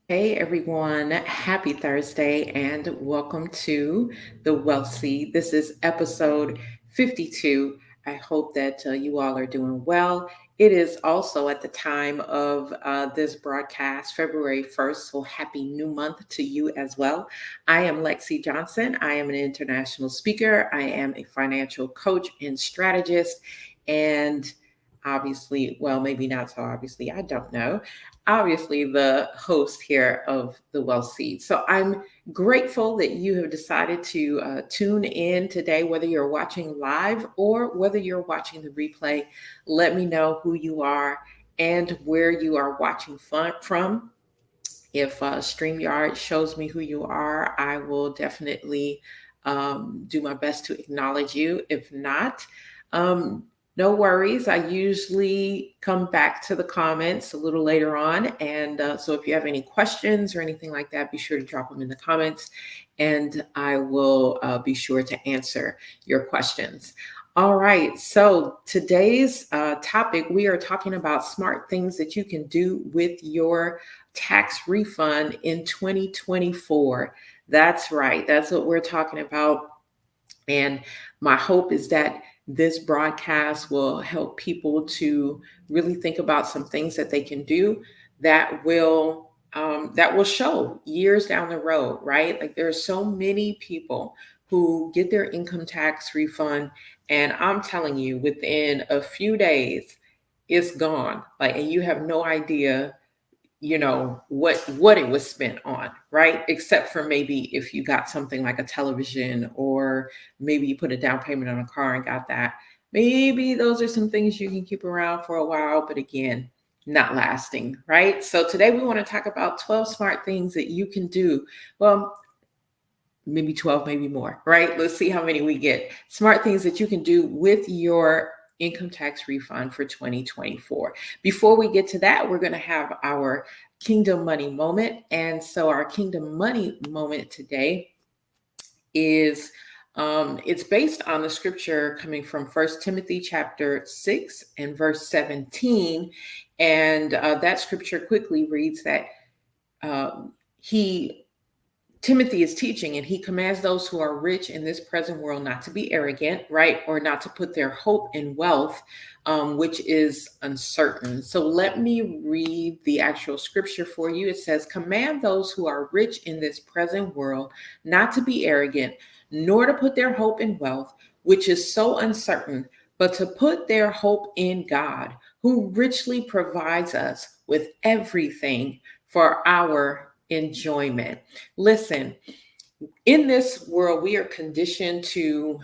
Hey everyone, happy Thursday and welcome to the Wealth Seed. This is episode 52. I hope that you all are doing well. It is also at the time of this broadcast, February 1st, so happy new month to you as well. I am Lexi Johnson. I am an international speaker. I am a financial coach and strategist. And obviously, well, maybe not so obviously, I don't know, obviously the host here of the Wealth Seed. So I'm grateful that you have decided to tune in today, whether you're watching live or whether you're watching the replay. Let me know who you are and where you are watching from. If StreamYard shows me who you are, I will definitely do my best to acknowledge you. If not, um, no worries. I usually come back to the comments a little later on. And so if you have any questions or anything like that, be sure to drop them in the comments and I will be sure to answer your questions. All right. So today's topic, we are talking about smart things that you can do with your tax refund in 2024. That's right. That's what we're talking about. And my hope is that this broadcast will help people to really think about some things that they can do that will show years down the road, right? Like there are so many people who get their income tax refund, and I'm telling you, within a few days, it's gone. Like, and you have no idea what it was spent on, right? Except for maybe if you got something like a television, or maybe you put a down payment on a car and got that. Maybe those are some things you can keep around for a while, but again, not lasting, right? So today we want to talk about 12 smart things that you can do. Well, maybe 12, maybe more, right? Let's see how many we get. Smart things that you can do with your income tax refund for 2024. Before we get to that, we're going to have our Kingdom Money moment. And so our Kingdom Money moment today is it's based on the scripture coming from First Timothy chapter 6 and verse 17. And that scripture quickly reads that he Timothy is teaching, and he commands those who are rich in this present world not to be arrogant, right? Or not to put their hope in wealth, which is uncertain. So let me read the actual scripture for you. It says, command those who are rich in this present world not to be arrogant, nor to put their hope in wealth, which is so uncertain, but to put their hope in God, who richly provides us with everything for our enjoyment. Listen, in this world, we are conditioned to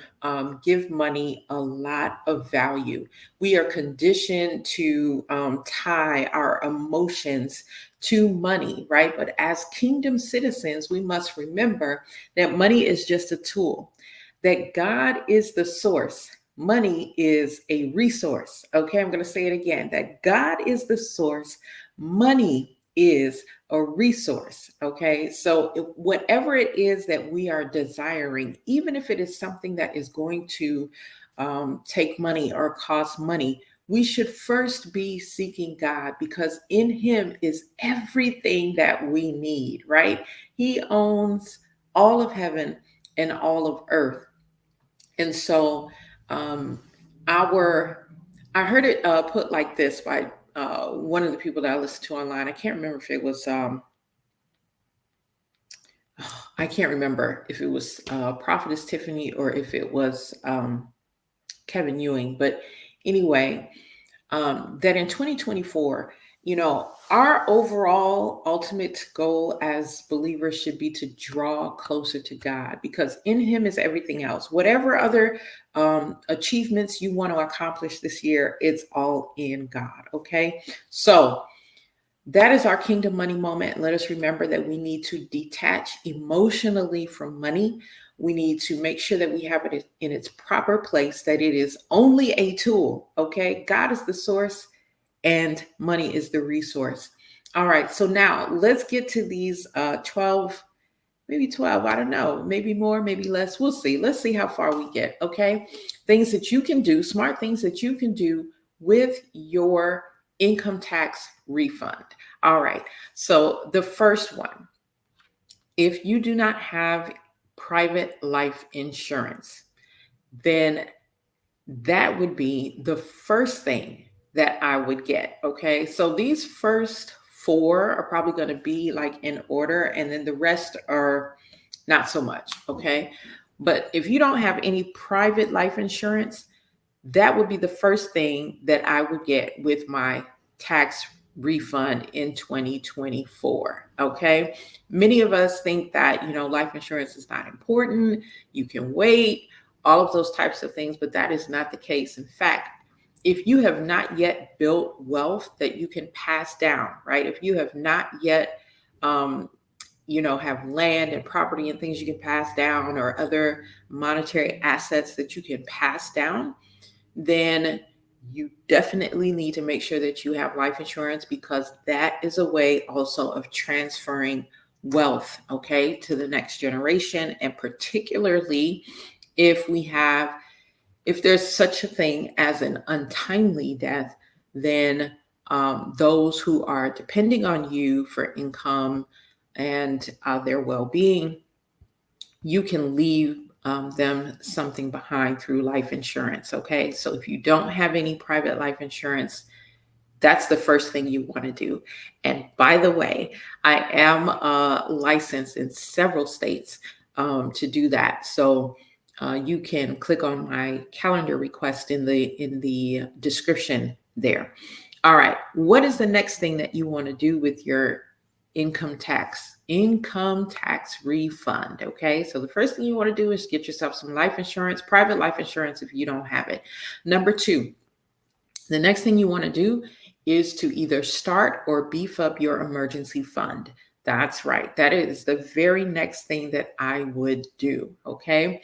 give money a lot of value. We are conditioned to tie our emotions to money, right? But as kingdom citizens, we must remember that money is just a tool, that God is the source. Money is a resource. Okay, I'm going to say it again, that God is the source. Money is a resource. Okay. So whatever it is that we are desiring, even if it is something that is going to take money or cost money, we should first be seeking God, because in him is everything that we need, right? He owns all of heaven and all of earth. And so um, our I heard it put like this by one of the people that I listened to online. I can't remember if it was I can't remember if it was Prophetess Tiffany or if it was Kevin Ewing. But anyway, that in 2024, our overall ultimate goal as believers should be to draw closer to God, because in him is everything else. Whatever other achievements you want to accomplish this year, it's all in God. Okay. So that is our kingdom money moment. Let us remember that we need to detach emotionally from money. We need to make sure that we have it in its proper place, that it is only a tool. Okay. God is the source and money is the resource. All right. So now let's get to these 12, maybe 12. I don't know. Maybe more, maybe less. We'll see. Let's see how far we get. Okay. Things that you can do, smart things that you can do with your income tax refund. All right. So the first one, if you do not have private life insurance, then that would be the first thing that I would get. Okay. So these first four are probably going to be like in order, and then the rest are not so much. Okay. But if you don't have any private life insurance, that would be the first thing that I would get with my tax refund in 2024. Okay. Many of us think that, life insurance is not important. You can wait, all of those types of things, but that is not the case. In fact, if you have not yet built wealth that you can pass down, right? If you have not yet, have land and property and things you can pass down, or other monetary assets that you can pass down, then you definitely need to make sure that you have life insurance, because that is a way also of transferring wealth, okay, to the next generation. And particularly if there's such a thing as an untimely death, then those who are depending on you for income and their well-being, you can leave them something behind through life insurance. Okay. So if you don't have any private life insurance, that's the first thing you want to do. And by the way, I am licensed in several states to do that. So you can click on my calendar request in the description there. All right. What is the next thing that you want to do with your income tax refund? Okay. So the first thing you want to do is get yourself some life insurance, private life insurance, if you don't have it. Number two, the next thing you want to do is to either start or beef up your emergency fund. That's right. That is the very next thing that I would do. Okay.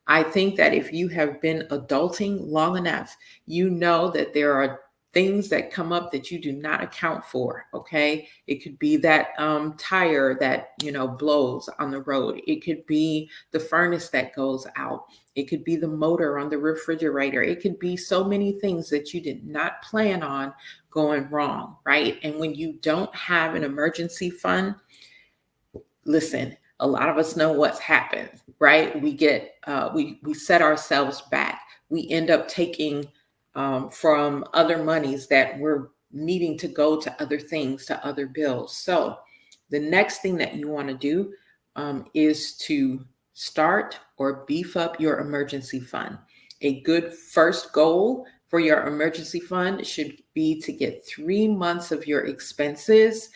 I think that if you have been adulting long enough, you know that there are things that come up that you do not account for. Okay. It could be that tire that, blows on the road. It could be the furnace that goes out. It could be the motor on the refrigerator. It could be so many things that you did not plan on going wrong. Right. And when you don't have an emergency fund, listen, a lot of us know what's happened, right? We get, we set ourselves back. We end up taking from other monies that we're needing to go to other things, to other bills. So the next thing that you want to do is to start or beef up your emergency fund. A good first goal for your emergency fund should be to get 3 months of your expenses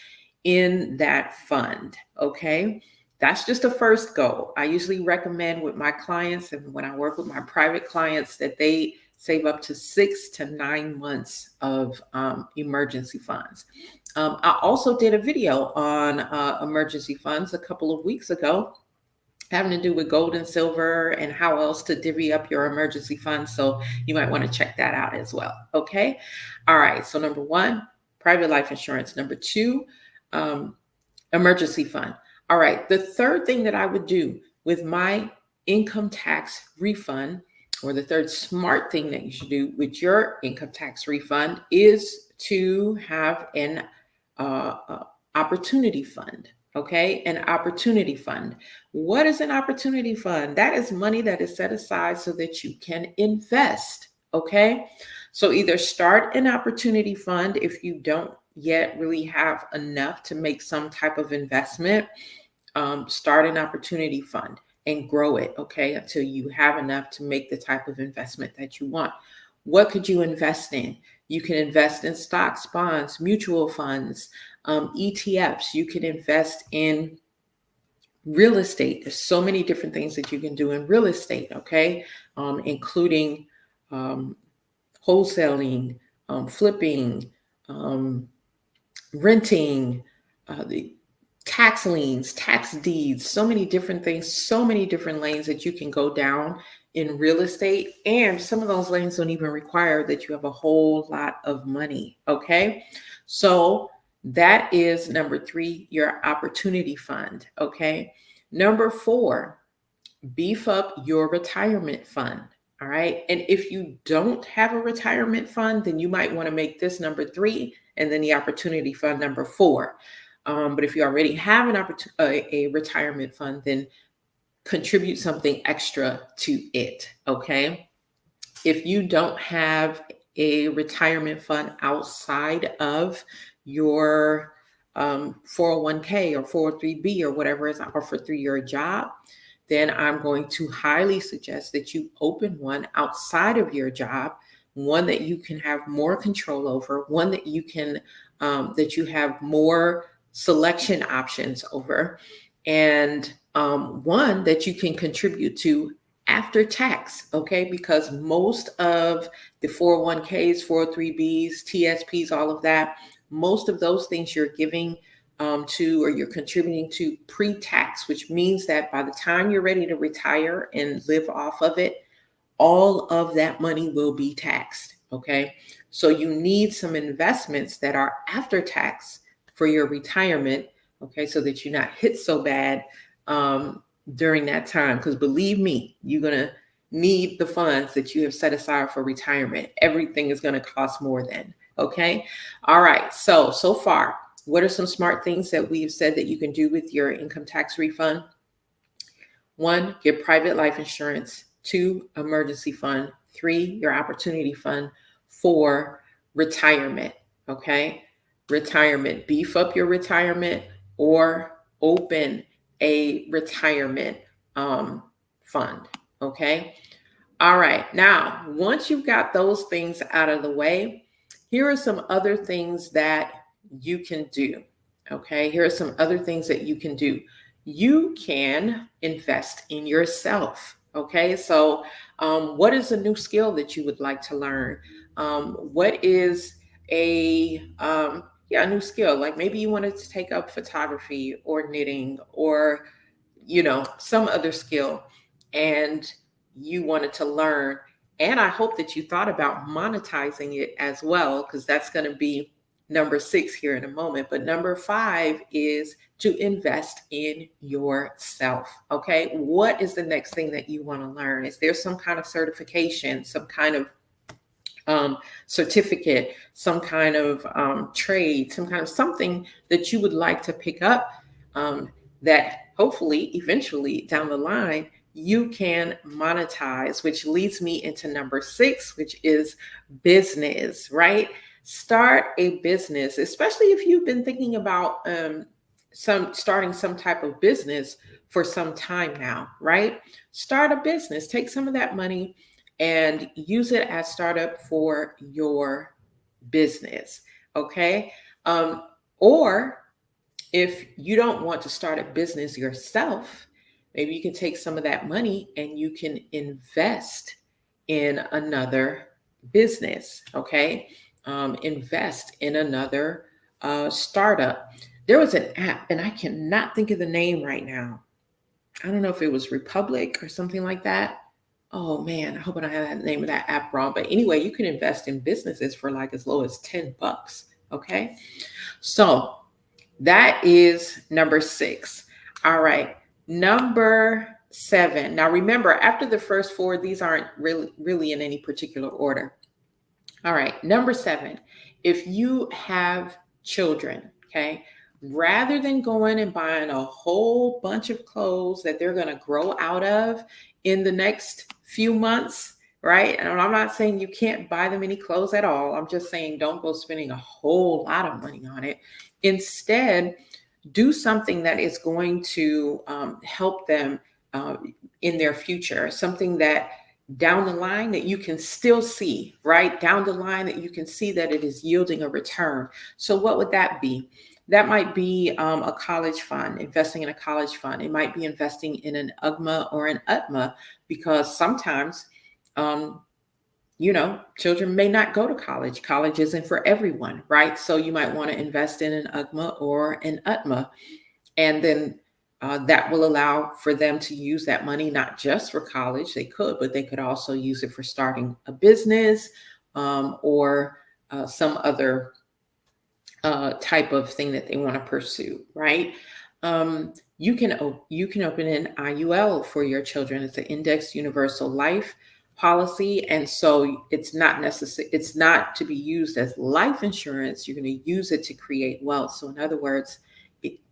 in that fund. Okay. That's just a first goal. I usually recommend with my clients, and when I work with my private clients, that they save up to 6 to 9 months of emergency funds. I also did a video on emergency funds a couple of weeks ago, having to do with gold and silver and how else to divvy up your emergency funds. So you might want to check that out as well. Okay. All right. So number one, private life insurance. Number two, emergency fund. All right. The third thing that I would do with my income tax refund, or the third smart thing that you should do with your income tax refund, is to have an opportunity fund. Okay. An opportunity fund. What is an opportunity fund? That is money that is set aside so that you can invest. Okay. So either start an opportunity fund if you don't yet really have enough to make some type of investment. Start an opportunity fund and grow it, okay, until you have enough to make the type of investment that you want. What could you invest in? You can invest in stocks, bonds, mutual funds, ETFs. You can invest in real estate. There's so many different things that you can do in real estate, okay, including wholesaling, flipping, renting, the tax liens, tax deeds, so many different things, so many different lanes that you can go down in real estate. And some of those lanes don't even require that you have a whole lot of money. Okay. So that is number three, your opportunity fund. Okay. Number four, beef up your retirement fund. All right. And if you don't have a retirement fund, then you might want to make this number 3 and then the opportunity fund number 4. But if you already have a retirement fund, then contribute something extra to it. Okay. If you don't have a retirement fund outside of your 401k or 403b or whatever is offered through your job, then I'm going to highly suggest that you open one outside of your job, one that you can have more control over, one that you can that you have more selection options over, and one that you can contribute to after tax, okay? Because most of the 401ks, 403bs, TSPs, all of that, most of those things you're giving to, or you're contributing to pre-tax, which means that by the time you're ready to retire and live off of it, all of that money will be taxed, okay? So you need some investments that are after tax for your retirement, okay, so that you're not hit so bad during that time. Because believe me, you're going to need the funds that you have set aside for retirement. Everything is going to cost more then, okay? All right, so far, what are some smart things that we've said that you can do with your income tax refund? 1, get private life insurance. 2, emergency fund. 3, your opportunity fund. 4, retirement, okay? Retirement, beef up your retirement or open a retirement fund, okay? All right, now, once you've got those things out of the way, here are some other things that you can do, okay? Here are some other things that you can do. You can invest in yourself, okay? So what is a new skill that you would like to learn? What is a new skill? Like maybe you wanted to take up photography or knitting or, some other skill, and you wanted to learn. And I hope that you thought about monetizing it as well, because that's going to be number 6 here in a moment. But number 5 is to invest in yourself. Okay. What is the next thing that you want to learn? Is there some kind of certification, some kind of certificate, some kind of trade, some kind of something that you would like to pick up that hopefully eventually down the line you can monetize, which leads me into number 6, which is business, right? Start a business, especially if you've been thinking about starting some type of business for some time now, right? Start a business, take some of that money and use it as startup for your business, okay? Or if you don't want to start a business yourself, maybe you can take some of that money and you can invest in another business, okay? Invest in another startup. There was an app, and I cannot think of the name right now. I don't know if it was Republic or something like that. Oh man, I hope I don't have the name of that app wrong. But anyway, you can invest in businesses for like as low as $10. Okay. So that is number 6. All right. Number 7. Now remember, after the first 4, these aren't really in any particular order. All right. Number 7, if you have children, okay, rather than going and buying a whole bunch of clothes that they're going to grow out of in the next few months, right? And I'm not saying you can't buy them any clothes at all. I'm just saying don't go spending a whole lot of money on it. Instead, do something that is going to help them in their future, something that down the line that you can still see, right? Down the line that you can see that it is yielding a return. So what would that be? That might be a college fund, investing in a college fund. It might be investing in an UGMA or an UTMA, because sometimes, children may not go to college. College isn't for everyone, right? So you might want to invest in an UGMA or an UTMA. And then that will allow for them to use that money, not just for college. They could, but they could also use it for starting a business or some other type of thing that they want to pursue, right? You can open an IUL for your children. It's an Indexed Universal Life policy. And so it's not necessary, it's not to be used as life insurance. You're going to use it to create wealth. So in other words,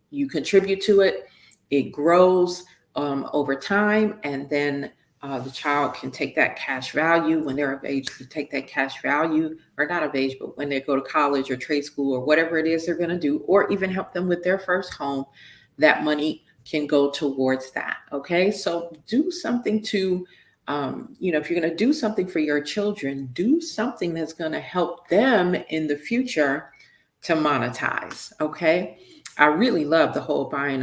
you contribute to it, it grows over time, and then the child can take that cash value when they're of age to take that cash value, or not of age, but when they go to college or trade school or whatever it is they're going to do, or even help them with their first home, that money can go towards that. Okay. So do something to, if you're going to do something for your children, do something that's going to help them in the future to monetize. Okay. I really love the whole buying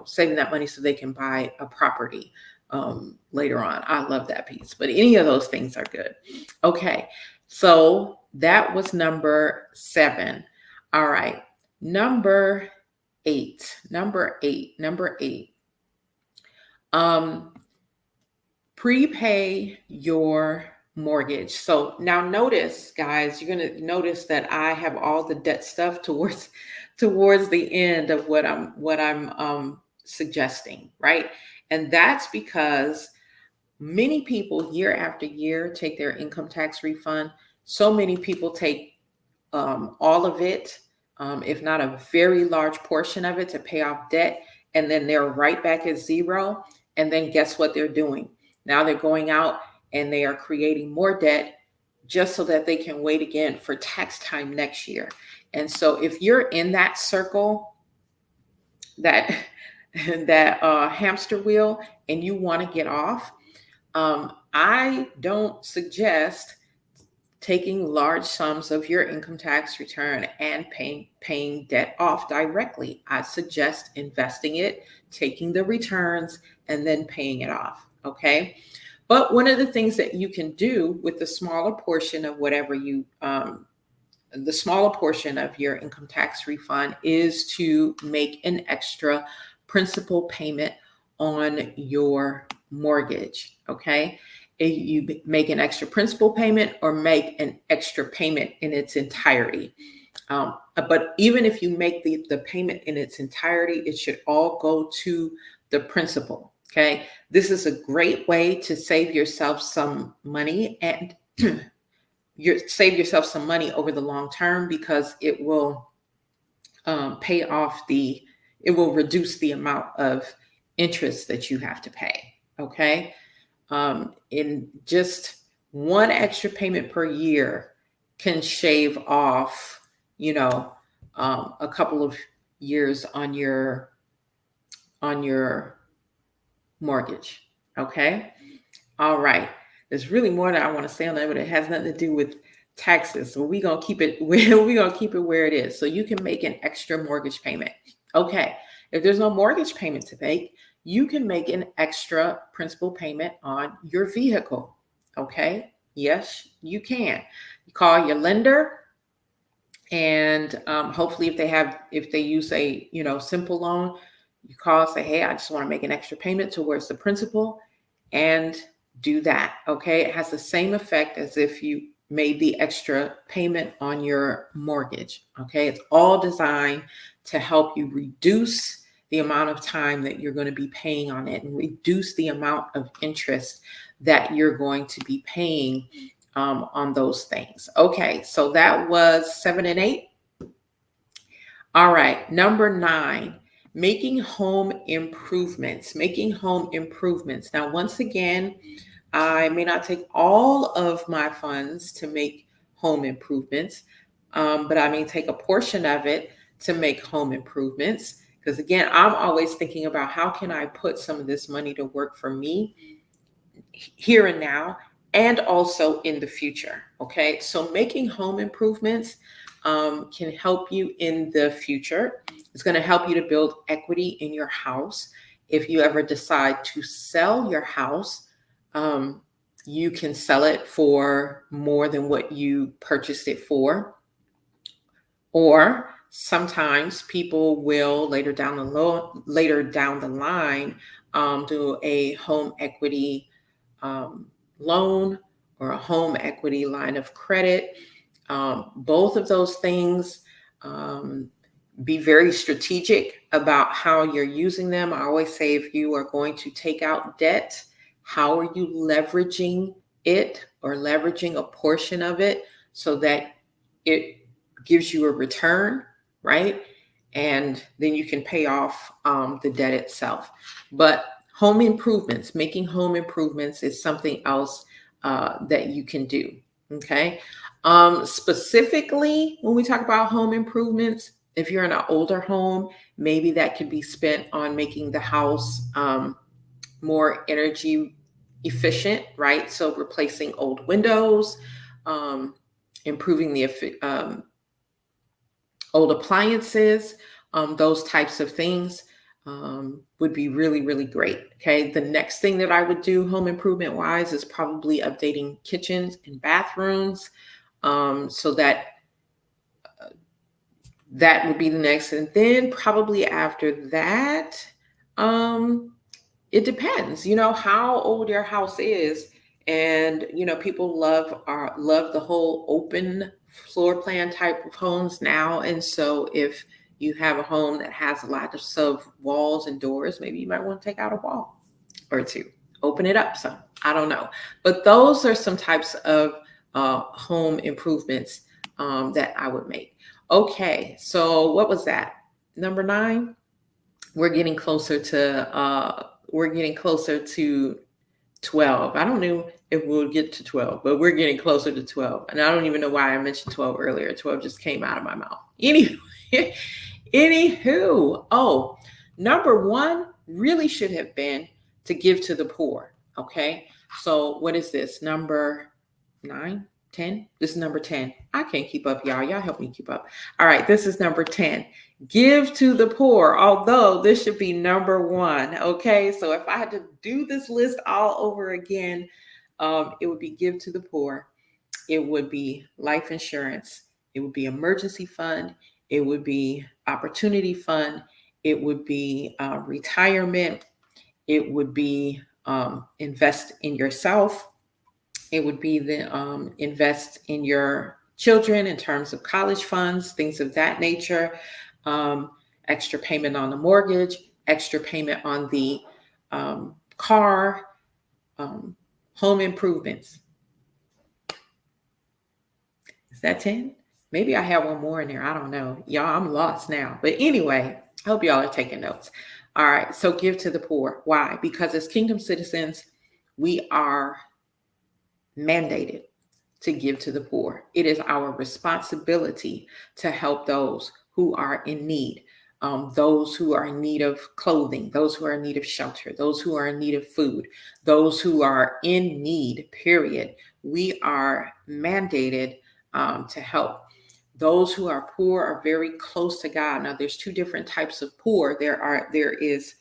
saving that money so they can buy a property later on. I love that piece, but any of those things are good. Okay. So that was number 7. All right. Number eight. Prepay your mortgage. So now notice, guys, you're going to notice that I have all the debt stuff towards the end of what I'm suggesting, right? And that's because many people year after year take their income tax refund. So many people take all of it, if not a very large portion of it, to pay off debt. And then they're right back at zero. And then guess what they're doing? Now they're going out and they are creating more debt just so that they can wait again for tax time next year. And so if you're in that circle, that hamster wheel, and you want to get off, I don't suggest taking large sums of your income tax return and paying debt off directly. I suggest investing it, taking the returns, and then paying it off. Okay. But one of the things that you can do with the smaller portion of whatever the smaller portion of your income tax refund is to make an extra principal payment on your mortgage. Okay. You make an extra principal payment or make an extra payment in its entirety. But even if you make the payment in its entirety, it should all go to the principal. Okay. This is a great way to save yourself some money and save yourself some money over the long term, because it will it will reduce the amount of interest that you have to pay. Okay. In just one extra payment per year can shave off, a couple of years on your mortgage. Okay. All right. There's really more that I want to say on that, but it has nothing to do with taxes. So we're going to keep it where it is. So you can make an extra mortgage payment. Okay. If there's no mortgage payment to make, you can make an extra principal payment on your vehicle. Okay. Yes, you can. You call your lender, and hopefully if they use a, simple loan, you call, say, hey, I just want to make an extra payment towards the principal, and do that. Okay. It has the same effect as if you made the extra payment on your mortgage. Okay. It's all designed to help you reduce the amount of time that you're going to be paying on it and reduce the amount of interest that you're going to be paying on those things. Okay. So that was 7 and 8. All right. Number 9. Making home improvements. Now, once again, I may not take all of my funds to make home improvements, but I may take a portion of it to make home improvements. Because again, I'm always thinking about how can I put some of this money to work for me here and now, and also in the future. Okay, so making home improvements can help you in the future. It's going to help you to build equity in your house. If you ever decide to sell your house, you can sell it for more than what you purchased it for. Or sometimes people will later down the line do a home equity loan or a home equity line of credit. Both of those things, be very strategic about how you're using them. I always say if you are going to take out debt, How are you leveraging it or leveraging a portion of it so that it gives you a return, right? And then you can pay off the debt itself. But home improvements, making home improvements is something else that you can do. Okay. Specifically, when we talk about home improvements, if you're in an older home, maybe that could be spent on making the house more energy efficient, right? So replacing old windows, um, improving the old appliances, those types of things would be really, really great. Okay. The next thing that I would do home improvement wise is probably updating kitchens and bathrooms, so that that would be the next. And then probably after that, it depends, how old your house is. And, people love the whole open floor plan type of homes now. And so if you have a home that has a lot of walls and doors, maybe you might want to take out a wall or two, open it up some. I don't know. But those are some types of home improvements that I would make. Okay, so what was that? Number 9? We're getting closer to 12. I don't know if we'll get to 12, but we're getting closer to 12. And I don't even know why I mentioned 12 earlier. 12 just came out of my mouth. Anywho, number 1 really should have been to give to the poor. Okay, so what is this? Number 9? 10? This is number 10. I can't keep up, y'all. Y'all help me keep up. All right, this is number 10. Give to the poor, although this should be number 1. Okay, so if I had to do this list all over again, it would be give to the poor. It would be life insurance. It would be emergency fund. It would be opportunity fund. It would be retirement. It would be invest in yourself. It would be the invest in your children in terms of college funds, things of that nature, extra payment on the mortgage, extra payment on the car, home improvements. Is that 10? Maybe I have one more in there. I don't know. Y'all, I'm lost now. But anyway, I hope y'all are taking notes. All right. So give to the poor. Why? Because as kingdom citizens, we are mandated to give to the poor. It is our responsibility to help those who are in need, those who are in need of clothing, those who are in need of shelter, those who are in need of food, those who are in need, period. We are mandated to help. Those who are poor are very close to God. Now, there's 2 different types of poor. There is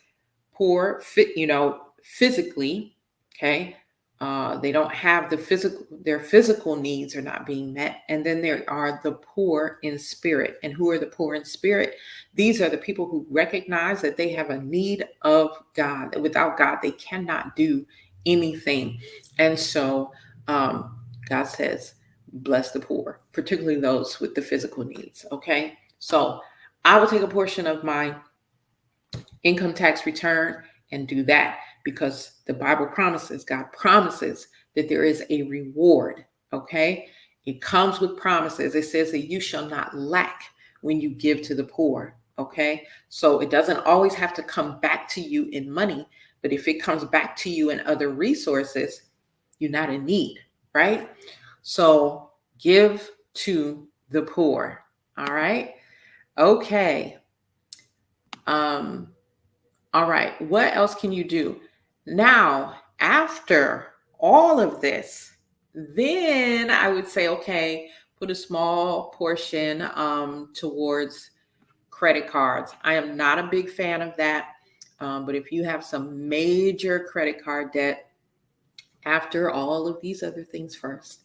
poor, physically, okay? They don't have their physical needs are not being met. And then there are the poor in spirit. And who are the poor in spirit? These are the people who recognize that they have a need of God, that without God, they cannot do anything. And so God says, bless the poor, particularly those with the physical needs. Okay. So I will take a portion of my income tax return and do that, because the Bible promises, God promises that there is a reward. Okay. It comes with promises. It says that you shall not lack when you give to the poor. Okay. So it doesn't always have to come back to you in money, but if it comes back to you in other resources, you're not in need. Right. So give to the poor. All right. Okay. All right. What else can you do? Now, after all of this, then I would say, okay, put a small portion towards credit cards. I am not a big fan of that. But if you have some major credit card debt, after all of these other things first,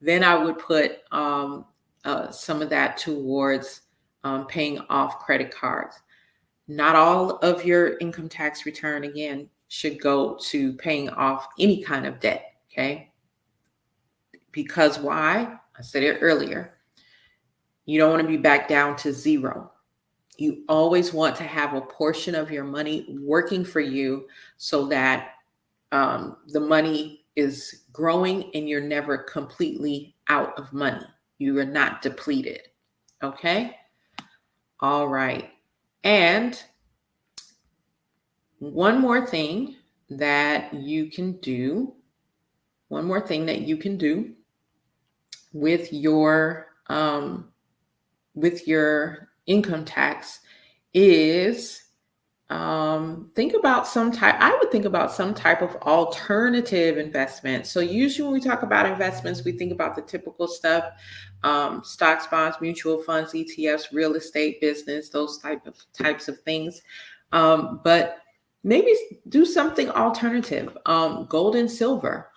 then I would put some of that towards paying off credit cards. Not all of your income tax return, again, should go to paying off any kind of debt, okay? Because why? I said it earlier. You don't want to be back down to zero. You always want to have a portion of your money working for you so that the money is growing and you're never completely out of money. You are not depleted. Okay. All right. And one more thing that you can do, with your income tax is think about I would think about some type of alternative investment. So usually when we talk about investments, we think about the typical stuff, stocks, bonds, mutual funds, ETFs, real estate, business, those types of things. But maybe do something alternative, gold and silver,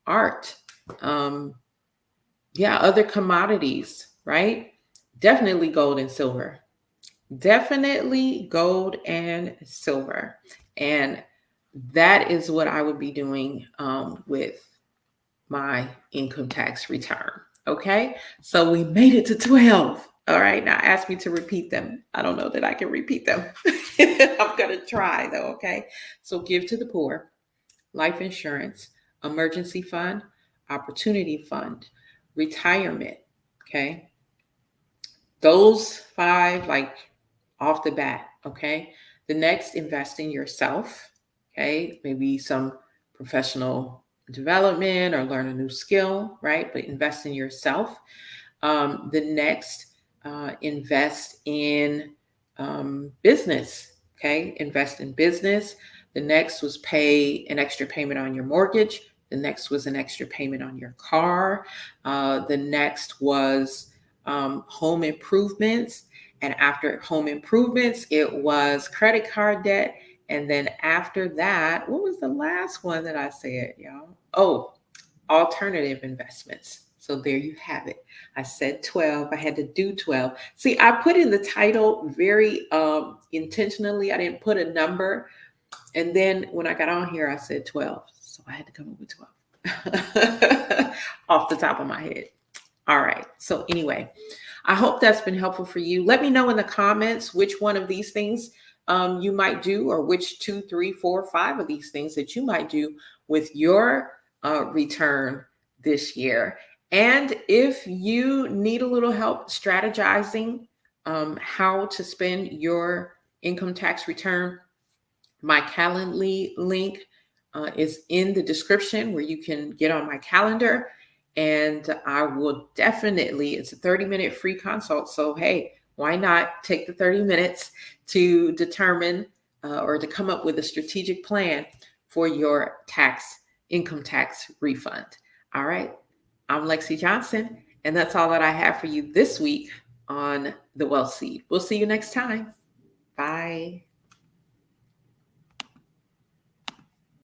art, other commodities, right? Definitely gold and silver. Definitely gold and silver. And that is what I would be doing with my income tax return. Okay. So we made it to 12. All right. Now ask me to repeat them. I don't know that I can repeat them. I'm going to try though. Okay. So give to the poor, life insurance, emergency fund, opportunity fund, retirement. Okay. Those 5, like off the bat. Okay. The next, invest in yourself. Okay. Maybe some professional development or learn a new skill, right? But invest in yourself. The next, invest in business. Okay. Invest in business. The next was pay an extra payment on your mortgage. The next was an extra payment on your car. The next was home improvements. And after home improvements, it was credit card debt. And then after that, what was the last one that I said, y'all? Oh, alternative investments. So there you have it. I said 12. I had to do 12. See, I put in the title very intentionally. I didn't put a number. And then when I got on here, I said 12. So I had to come up with 12 off the top of my head. All right. So anyway, I hope that's been helpful for you. Let me know in the comments which one of these things you might do, or which 2, 3, 4, 5 of these things that you might do with your return this year. And if you need a little help strategizing how to spend your income tax return, my Calendly link is in the description where you can get on my calendar. And I will definitely, it's a 30-minute free consult. So, hey, why not take the 30 minutes to determine or to come up with a strategic plan for your income tax refund. All right. I'm Lexi Johnson, and that's all that I have for you this week on The Wealth Seed. We'll see you next time. Bye.